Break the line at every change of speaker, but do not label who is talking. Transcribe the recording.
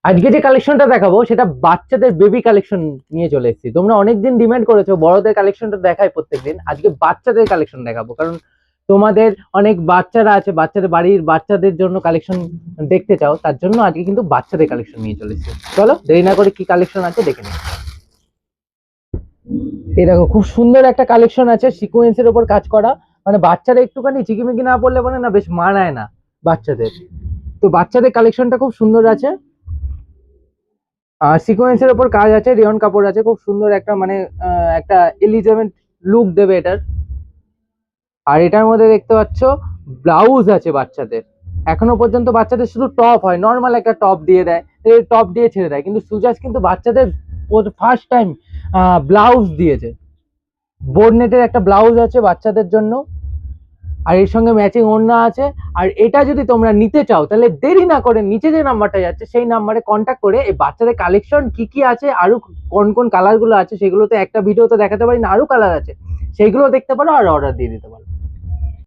আজকে যে কালেকশনটা দেখাবো সেটা বাচ্চাদের বেবি কালেকশন নিয়ে চলে এসেছি। তোমরা অনেকদিন ডিমান্ড করেছো বড়দের কালেকশনটা দেখাই প্রত্যেকদিন, আজকে বাচ্চাদের কালেকশন দেখাবো। কারণ তোমাদের অনেক বাচ্চারা আছে, বাচ্চাদের বাড়ির বাচ্চাদের জন্য কালেকশন দেখতে চাও, তার জন্য আজকে কিন্তু বাচ্চাদের কালেকশন নিয়ে চলে এসেছি। চলো দেরি না করে কি কালেকশন আছে দেখে নিই। এই দেখো, খুব সুন্দর একটা কালেকশন আছে, সিকোয়েন্সের উপর কাজ করা। মানে বাচ্চারা একটুখানি চিকিমিকি না পড়লে মানে না বেশ মানায় না বাচ্চাদের। তো বাচ্চাদের কালেকশনটা খুব সুন্দর আছে, সিকোয়েন্সের ওপর কাজ আছে, রিয়ন কাপড় আছে, খুব সুন্দর একটা মানে একটা এলিজেন্ট লুক দেবে এটার। আর এটার মধ্যে দেখতে পাচ্ছ ব্লাউজ আছে বাচ্চাদের। এখনো পর্যন্ত বাচ্চাদের শুধু টপ হয়, নর্মাল একটা টপ দিয়ে দেয়, টপ দিয়ে ছেড়ে দেয়, কিন্তু সুজাস কিন্তু বাচ্চাদের ফার্স্ট টাইম ব্লাউজ দিয়েছে। বোর্ড নেটের একটা ব্লাউজ আছে বাচ্চাদের জন্য, আর এর সঙ্গে ম্যাচিং ওড়না আছে। আর এটা যদি তোমরা নিতে চাও তাহলে দেরি না করে নিচে যে নাম্বারটা যাচ্ছে সেই নাম্বারে কন্ট্যাক্ট করে এই বাচ্চাদের কালেকশন কি কি আছে, আরো কোন কোন কালার গুলো আছে, সেগুলো তো একটা ভিডিওতে দেখাতে পারি না, আরো কালার আছে, সেইগুলো দেখতে পারো আর অর্ডার দিয়ে দিতে পারো।